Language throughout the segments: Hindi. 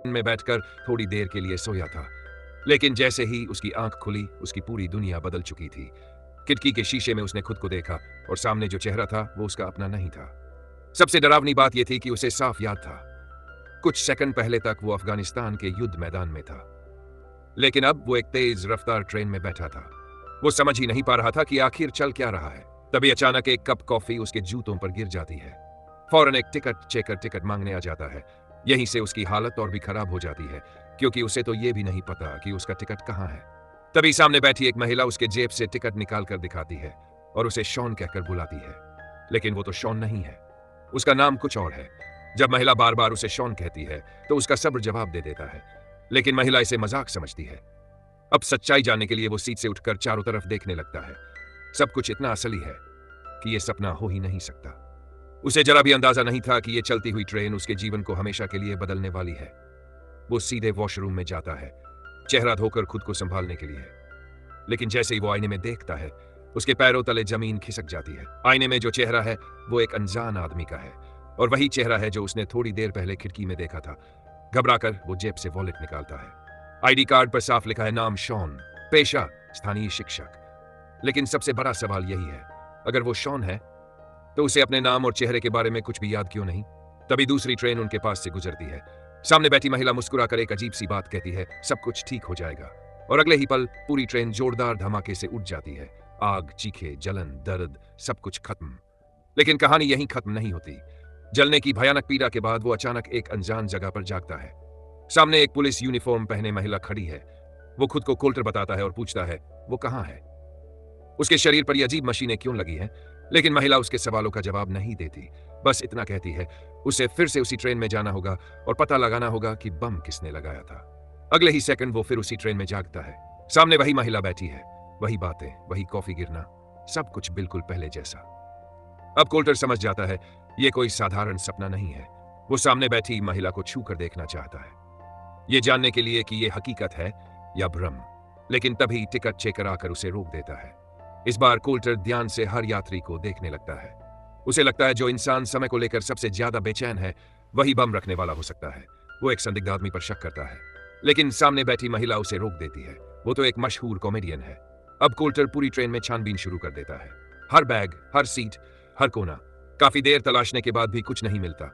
में बैठकर थोड़ी देर के लिए सोया था, लेकिन जैसे ही उसकी आंख खुली उसकी पूरी दुनिया बदल चुकी थी। खिड़की के शीशे में उसने खुद को देखा और सामने जो चेहरा था वो उसका अपना नहीं था। सबसे डरावनी बात यह थी कि उसे साफ याद था, कुछ सेकंड पहले तक वो अफगानिस्तान के युद्ध मैदान में था, लेकिन अब वो एक तेज रफ्तार ट्रेन में बैठा था। वो समझ ही नहीं पा रहा था कि आखिर चल क्या रहा है। तभी अचानक एक कप कॉफी उसके जूतों पर गिर जाती है। फौरन एक टिकट चेकर टिकट मांगने आ जाता है। यहीं से उसकी हालत और भी खराब हो जाती है, क्योंकि उसे तो ये भी नहीं पता कि उसका टिकट कहाँ है। तभी सामने बैठी एक महिला उसके जेब से टिकट निकाल कर दिखाती है और उसे शॉन कहकर बुलाती है, लेकिन वो तो शॉन नहीं है, उसका नाम कुछ और है। जब महिला बार बार उसे शॉन कहती है तो उसका सब्र जवाब दे देता है, लेकिन महिला इसे मजाक समझती है। अब सच्चाई जानने के लिए वो सीट से उठकर चारों तरफ देखने लगता है। सब कुछ इतना असली है कि यह सपना हो ही नहीं सकता। उसे जरा भी अंदाजा नहीं था कि यह चलती हुई ट्रेन उसके जीवन को हमेशा के लिए बदलने वाली है। वो सीधे वॉशरूम में जाता है, चेहरा धोकर खुद को संभालने के लिए, लेकिन जैसे ही वो आईने में देखता है उसके पैरों तले जमीन खिसक जाती है। आईने में जो चेहरा है वो एक अनजान आदमी का है, और वही चेहरा है जो उसने थोड़ी देर पहले खिड़की में देखा था। घबराकर वो जेब से वॉलेट निकालता है। आईडी कार्ड पर साफ लिखा है नाम शॉन, पेशा स्थानीय शिक्षक। लेकिन सबसे बड़ा सवाल यही है, अगर वो शॉन है तो उसे अपने नाम और चेहरे के बारे में कुछ भी याद क्यों नहीं। तभी दूसरी ट्रेन उनके पास से गुजरती है। सामने बैठी महिला मुस्कुराकर एक अजीब सी बात कहती है, सब कुछ ठीक हो जाएगा। और अगले ही पल पूरी ट्रेन जोरदार धमाके से उठ जाती है। आग, चीखे, जलन, दर्द, सब कुछ खत्म। लेकिन कहानी यहीं खत्म नहीं होती। जलने की भयानक पीड़ा के बाद वो अचानक एक अनजान जगह पर जागता है। सामने एक पुलिस यूनिफॉर्म पहने महिला खड़ी है। वो खुद को कोल्टर बताता है और पूछता है वो कहां है, उसके शरीर पर ये अजीब मशीनें क्यों लगी हैं। लेकिन महिला उसके सवालों का जवाब नहीं देती, बस इतना कहती है उसे फिर से उसी ट्रेन में जाना होगा और पता लगाना होगा कि बम किसने लगाया था। अगले ही सेकंड वो फिर उसी ट्रेन में जागता है। सामने वही महिला बैठी है, वही बातें, वही कॉफी गिरना, सब कुछ बिल्कुल पहले जैसा। अब कोल्टर समझ जाता है ये कोई साधारण सपना नहीं है। वो सामने बैठी महिला को छू कर देखना चाहता है, ये जानने के लिए कि ये हकीकत है या भ्रम। लेकिन तभी टिकट चेकर आकर उसे रोक देता है। इस बार कोल्टर ध्यान से हर यात्री को देखने लगता है। उसे लगता है जो इंसान समय को लेकर सबसे ज्यादा बेचैन है वही बम रखने वाला हो सकता है। वो एक संदिग्ध आदमी पर शक करता है, लेकिन सामने बैठी महिला उसे रोक देती है। वो तो एक मशहूर कॉमेडियन है। अब कोल्टर पूरी ट्रेन में छानबीन शुरू कर देता है, हर बैग, हर सीट, हर कोना। काफी देर तलाशने के बाद भी कुछ नहीं मिलता।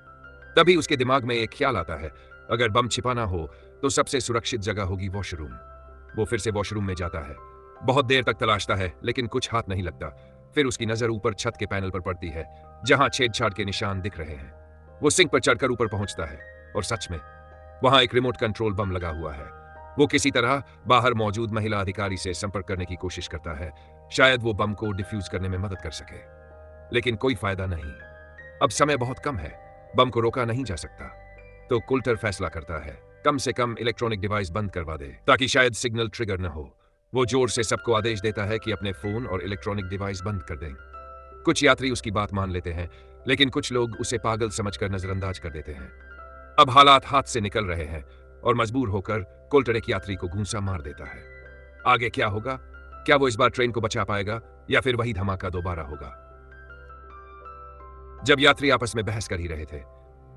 तभी उसके दिमाग में एक ख्याल आता है, अगर बम छिपाना हो तो सबसे सुरक्षित जगह होगी वॉशरूम। वो फिर से वॉशरूम में जाता है। बहुत देर तक तलाशता है लेकिन कुछ हाथ नहीं लगता। फिर उसकी नजर ऊपर छत के पैनल पर पड़ती है, जहां छेड़छाड़ के निशान दिख रहे हैं। वो सिंक पर चढ़कर ऊपर पहुंचता है और सच में वहां एक रिमोट कंट्रोल बम लगा हुआ है। वो किसी तरह बाहर मौजूद महिला अधिकारी से संपर्क करने की कोशिश करता है, शायद वो बम को डिफ्यूज करने में मदद कर सके, लेकिन कोई फायदा नहीं। अब समय बहुत कम है, बम को रोका नहीं जा सकता। तो कोल्टर फैसला करता है कम से कम इलेक्ट्रॉनिक डिवाइस बंद करवा दे, ताकि शायद सिग्नल ट्रिगर न हो। वो जोर से सबको आदेश देता है कि अपने फोन और इलेक्ट्रॉनिक डिवाइस बंद कर दें। कुछ यात्री उसकी बात मान लेते हैं, लेकिन कुछ लोग उसे पागल समझकर नजरअंदाज कर देते हैं। अब हालात हाथ से निकल रहे हैं और मजबूर होकर कोल्टर एक यात्री को घूंसा मार देता है। आगे क्या होगा? क्या वो इस बार ट्रेन को बचा पाएगा या फिर वही धमाका दोबारा होगा? जब यात्री आपस में बहस कर ही रहे थे,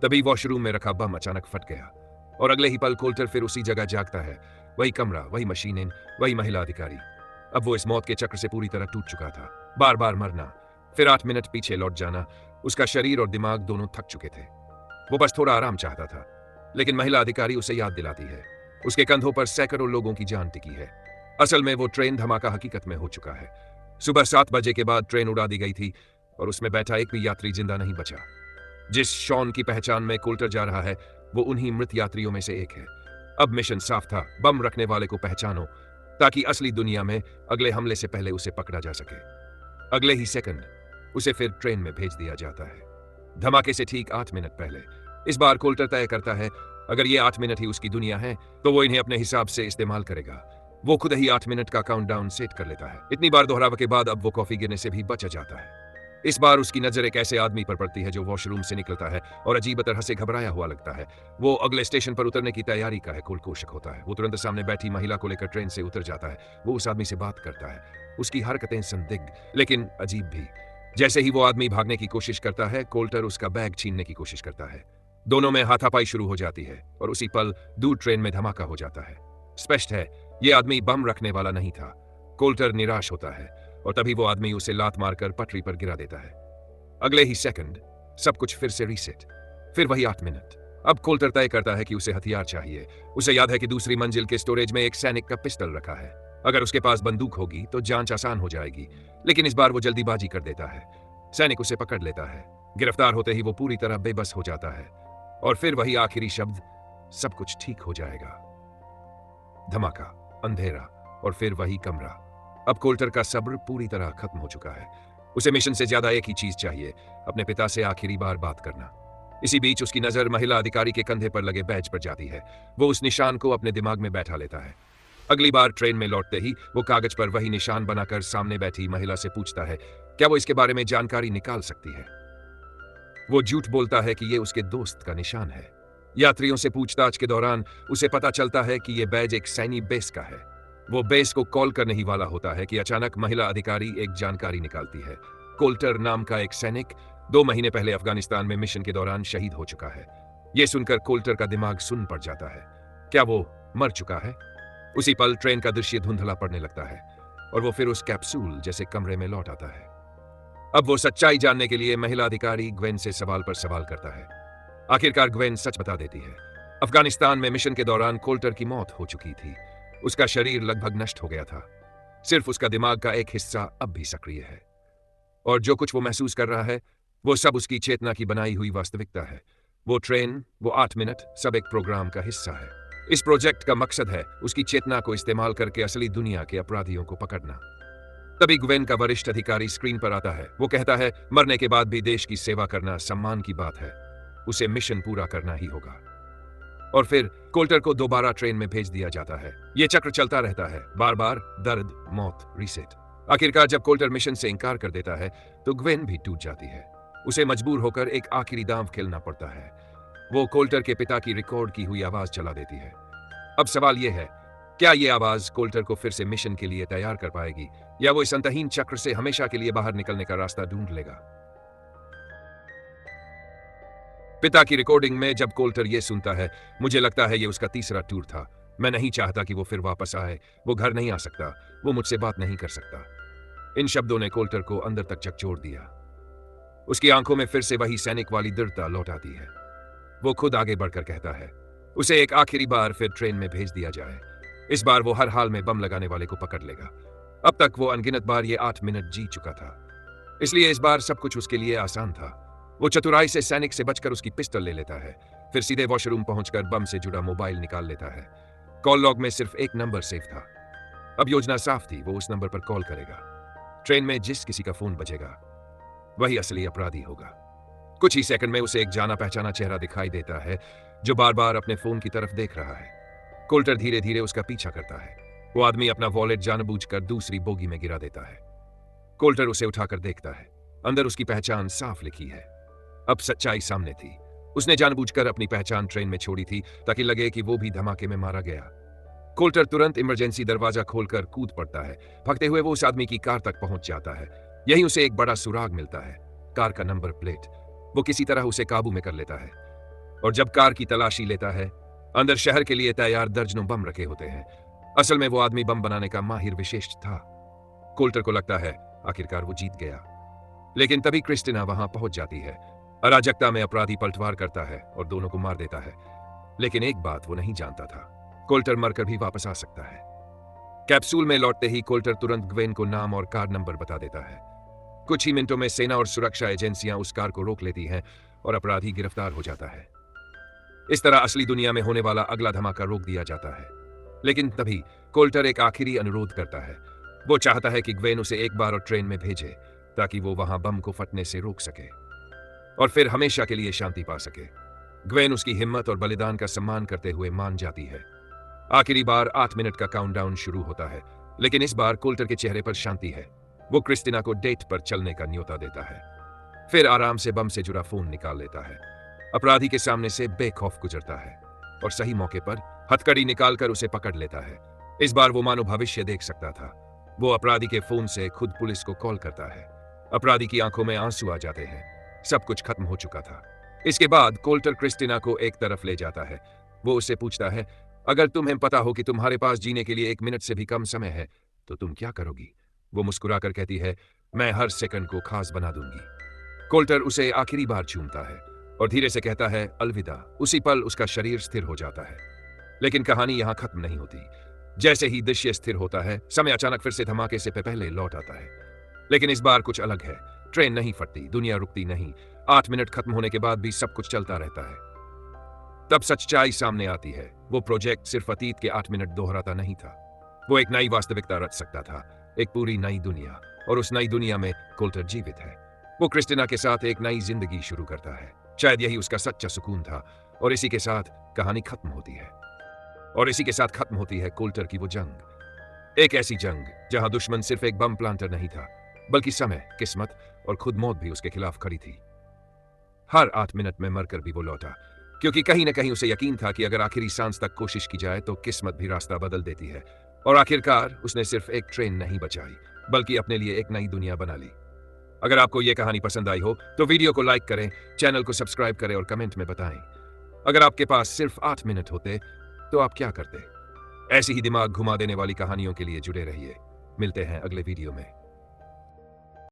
तभी वॉशरूम में रखा बम अचानक फट गया और अगले ही पल कोल्टर फिर उसी जगह जागता है। वही कमरा, वही मशीनें, वही महिला अधिकारी। अब वो इस मौत के चक्र से पूरी तरह टूट चुका था। बार बार मरना, फिर 8 मिनट पीछे लौट जाना। उसका शरीर और दिमाग दोनों थक चुके थे। वो बस थोड़ा आराम चाहता था, लेकिन महिला अधिकारी उसे याद दिलाती है उसके कंधों पर सैकड़ों लोगों की जान टिकी है। असल में वो ट्रेन धमाका हकीकत में हो चुका है। सुबह 7 बजे के बाद ट्रेन उड़ा दी गई थी और उसमें बैठा एक भी यात्री जिंदा नहीं बचा। जिस शॉन की पहचान में कोल्टर जा रहा है वो उन्हीं मृत यात्रियों में से एक है। अब मिशन साफ था, बम रखने वाले को पहचानो ताकि असली दुनिया में अगले हमले से पहले उसे पकड़ा जा सके। अगले ही सेकंड उसे फिर ट्रेन में भेज दिया जाता है, धमाके से ठीक 8 मिनट पहले। इस बार कोल्टर तय करता है अगर ये 8 मिनट ही उसकी दुनिया है तो वो इन्हें अपने हिसाब से इस्तेमाल करेगा। वो खुद ही 8 मिनट का काउंटडाउन सेट कर लेता है। इतनी बार दोहरावे के बाद अब वो कॉफी गिरने से भी बच जाता है। इस बार उसकी नजर एक ऐसे आदमी पर पड़ती है जो वॉशरूम से निकलता है और अजीब तरह से घबराया हुआ लगता है। वो अगले स्टेशन पर उतरने की तैयारी का है कोशक होता है। वो तुरंत सामने बैठी महिला को लेकर ट्रेन से उतर जाता है। वो उस आदमी से बात करता है, उसकी हरकतें संदिग्ध लेकिन अजीब भी। जैसे ही वो आदमी भागने की कोशिश करता है, कोल्टर उसका बैग छीनने की कोशिश करता है। दोनों में हाथापाई शुरू हो जाती है और उसी पल दूर ट्रेन में धमाका हो जाता है। स्पष्ट है यह आदमी बम रखने वाला नहीं था। कोल्टर निराश होता है और तभी वो आदमी उसे लात मारकर पटरी पर गिरा देता है। अगले ही सेकंड सब कुछ फिर से रीसेट। फिर वही 8 मिनट। अब कोल्टर तय करता है कि उसे हथियार चाहिए। उसे याद है कि दूसरी मंजिल के स्टोरेज में एक सैनिक का पिस्टल रखा है। अगर उसके पास बंदूक होगी तो जांच आसान हो जाएगी, लेकिन इस बार वो जल्दीबाजी कर देता है। सैनिक उसे पकड़ लेता है। गिरफ्तार होते ही वो पूरी तरह बेबस हो जाता है और फिर वही आखिरी शब्द, सब कुछ ठीक हो जाएगा। धमाका, अंधेरा और फिर वही कमरा। अब कोल्टर का सब्र पूरी तरह खत्म हो चुका है। उसे मिशन से ज्यादा एक ही चीज चाहिए, अपने पिता से आखिरी बार बात करना। इसी बीच उसकी नजर महिला अधिकारी के कंधे पर लगे बैज पर जाती है। वो उस निशान को अपने दिमाग में बैठा लेता है। अगली बार ट्रेन में लौटते ही वो कागज पर वही निशान बनाकर सामने बैठी महिला से पूछता है क्या वो इसके बारे में जानकारी निकाल सकती है। वो झूठ बोलता है कि ये उसके दोस्त का निशान है। यात्रियों से पूछताछ के दौरान उसे पता चलता है कि यह बैज एक सैनी बेस का है। वो बेस को कॉल करने ही वाला होता है कि अचानक महिला अधिकारी एक जानकारी निकालती है। कोल्टर नाम का एक सैनिक 2 महीने पहले अफगानिस्तान में मिशन के दौरान शहीद हो चुका है। यह सुनकर कोल्टर का दिमाग सुन्न पड़ जाता है। क्या वो मर चुका है? उसी पल ट्रेन का दृश्य धुंधला पड़ने लगता है और वो फिर उस कैप्सूल जैसे कमरे में लौट आता है। अब वो सच्चाई जानने के लिए महिला अधिकारी ग्वेन से सवाल पर सवाल करता है। आखिरकार ग्वेन सच बता देती है। अफगानिस्तान में मिशन के दौरान कोल्टर की मौत हो चुकी थी। उसका शरीर लगभग नष्ट हो गया था। सिर्फ उसका दिमाग का एक हिस्सा अब भी सक्रिय है और जो कुछ वो महसूस कर रहा है वो सब उसकी चेतना की बनाई हुई वास्तविकता है। वो ट्रेन, वो 8 मिनट, सब एक प्रोग्राम का हिस्सा है। इस प्रोजेक्ट का मकसद है उसकी चेतना को इस्तेमाल करके असली दुनिया के अपराधियों को पकड़ना। तभी ग्वेन का वरिष्ठ अधिकारी स्क्रीन पर आता है। वो कहता है मरने के बाद भी देश की सेवा करना सम्मान की बात है, उसे मिशन पूरा करना ही होगा। और फिर कोल्टर को दोबारा ट्रेन में भेज दिया जाता है। यह चक्र चलता रहता है, बार बार दर्द, मौत, रीसेट। आखिरकार जब कोल्टर मिशन से इंकार कर देता है तो ग्वेन भी टूट जाती है। उसे मजबूर होकर एक आखिरी दांव खेलना पड़ता है। वो कोल्टर के पिता की रिकॉर्ड की हुई आवाज चला देती है। अब सवाल यह है, क्या यह आवाज कोल्टर को फिर से मिशन के लिए तैयार कर पाएगी या वो इस अंतहीन चक्र से हमेशा के लिए बाहर निकलने का रास्ता ढूंढ लेगा? पिता की रिकॉर्डिंग में जब कोल्टर यह सुनता है, मुझे लगता है यह उसका तीसरा टूर था। मैं नहीं चाहता कि वो फिर वापस आए। वो घर नहीं आ सकता, वो मुझसे बात नहीं कर सकता। इन शब्दों ने कोल्टर को अंदर तक झकझोर दिया। उसकी आंखों में फिर से वही सैनिक वाली दृढ़ता लौट आती है। वो खुद आगे बढ़कर कहता है उसे एक आखिरी बार फिर ट्रेन में भेज दिया जाए। इस बार वो हर हाल में बम लगाने वाले को पकड़ लेगा। अब तक वो अनगिनत बार ये 8 मिनट जी चुका था, इसलिए इस बार सब कुछ उसके लिए आसान था। वो चतुराई से सैनिक से बचकर उसकी पिस्टल ले लेता है, फिर सीधे वॉशरूम पहुंचकर बम से जुड़ा मोबाइल निकाल लेता है। कॉल लॉग में सिर्फ एक नंबर सेव था। अब योजना साफ थी, वो उस नंबर पर कॉल करेगा। ट्रेन में जिस किसी का फोन बजेगा वही असली अपराधी होगा। कुछ ही सेकंड में उसे एक जाना पहचाना चेहरा दिखाई देता है जो बार बार अपने फोन की तरफ देख रहा है। कोल्टर धीरे धीरे उसका पीछा करता है। वो आदमी अपना वॉलेट जानबूझकर दूसरी बोगी में गिरा देता है। कोल्टर उसे उठाकर देखता है। अंदर उसकी पहचान साफ लिखी है। अब सच्चाई सामने थी। उसने जानबूझकर अपनी पहचान ट्रेन में छोड़ी थी ताकि लगे कि वो भी धमाके में मारा गया। कोल्टर तुरंत इमरजेंसी दरवाजा खोलकर कूद पड़ता है। भागते हुए वो उस आदमी की कार तक पहुंच जाता है। यहीं उसे एक बड़ा सुराग मिलता है, कार का नंबर प्लेट। वो किसी तरह उसे काबू में कर लेता है और जब कार की तलाशी लेता है, अंदर शहर के लिए तैयार दर्जनों बम रखे होते हैं। असल में वो आदमी बम बनाने का माहिर विशेष था। कोल्टर को लगता है आखिरकार वो जीत गया, लेकिन तभी क्रिस्टिना वहां पहुंच जाती है। अराजकता में अपराधी पलटवार करता है और दोनों को मार देता है, लेकिन एक बात वो नहीं जानता था, कोल्टर मरकर भी वापस आ सकता है। कैप्सूल में लौटते ही कोल्टर तुरंत ग्वेन को नाम और कार नंबर बता देता है। कुछ ही मिनटों में सेना और सुरक्षा एजेंसियां उस कार को रोक लेती हैं और अपराधी गिरफ्तार हो जाता है। इस तरह असली दुनिया में होने वाला अगला धमाका रोक दिया जाता है। लेकिन तभी कोल्टर एक आखिरी अनुरोध करता है। वो चाहता है कि ग्वेन उसे एक बार और ट्रेन में भेजे ताकि वो वहां बम को फटने से रोक सके और फिर हमेशा के लिए शांति पा सके। ग्वेन उसकी हिम्मत और बलिदान का सम्मान करते हुए मान जाती है। आखिरी बार 8 मिनट का काउंटडाउन शुरू होता है, लेकिन इस बार कोल्टर के चेहरे पर शांति है। वो क्रिस्टिना को डेट पर चलने का न्योता देता है, फिर आराम से बम से जुड़ा फोन निकाल लेता है। अपराधी के सामने से बेखौफ गुजरता है और सही मौके पर हथकड़ी निकालकर उसे पकड़ लेता है। इस बार वो मानो भविष्य देख सकता था। वो अपराधी के फोन से खुद पुलिस को कॉल करता है। अपराधी की आंखों में आंसू आ जाते हैं। सब कुछ खत्म हो चुका था। इसके बाद कोल्टर क्रिस्टिना को एक तरफ ले जाता है। वो उससे पूछता है, अगर तुम्हें पता हो कि तुम्हारे पास जीने के लिए 1 मिनट से भी कम समय है तो तुम क्या करोगी? वो मुस्कुराकर कहती है, मैं हर सेकंड को खास बना दूंगी। कोल्टर उसे आखिरी बार चूमता है और धीरे से कहता है, अलविदा। उसी पल उसका शरीर स्थिर हो जाता है। लेकिन कहानी यहां खत्म नहीं होती। जैसे ही दृश्य स्थिर होता है, समय अचानक फिर से धमाके से पहले लौट आता है। लेकिन इस बार कुछ अलग है। ट्रेन नहीं फटती, दुनिया रुकती नहीं। 8 मिनट खत्म होने के बाद भी सब कुछ चलता रहता है। तब सच्चाई सामने आती है। वो प्रोजेक्ट सिर्फ अतीत के 8 मिनट दोहराता नहीं था। वो एक नई वास्तविकता रच सकता था, एक पूरी नई दुनिया। और उस नई दुनिया में कोल्टर जीवित है। वो क्रिस्टिना के साथ एक नई जिंदगी शुरू करता है। शायद यही उसका सच्चा सुकून था। और इसी के साथ कहानी खत्म होती है। और इसी के साथ खत्म होती है कोल्टर की वो जंग। एक ऐसी जंग जहां दुश्मन सिर्फ एक बम प्लांटर नहीं था, बल्कि समय, किस्मत और खुद मौत भी उसके खिलाफ खड़ी थी। हर 8 मिनट में मरकर भी वो लौटा, क्योंकि कहीं न कहीं उसे यकीन था कि अगर आखिरी सांस तक कोशिश की जाए तो किस्मत भी रास्ता बदल देती है। और आखिरकार उसने सिर्फ एक ट्रेन नहीं बचाई, बल्कि अपने लिए एक नई दुनिया बना ली। अगर आपको यह कहानी पसंद आई हो तो वीडियो को लाइक करें, चैनल को सब्सक्राइब करें और कमेंट में बताएं। अगर आपके पास सिर्फ 8 मिनट होते तो आप क्या करते? ऐसी ही दिमाग घुमा देने वाली कहानियों के लिए जुड़े रहिए। मिलते हैं अगले वीडियो में।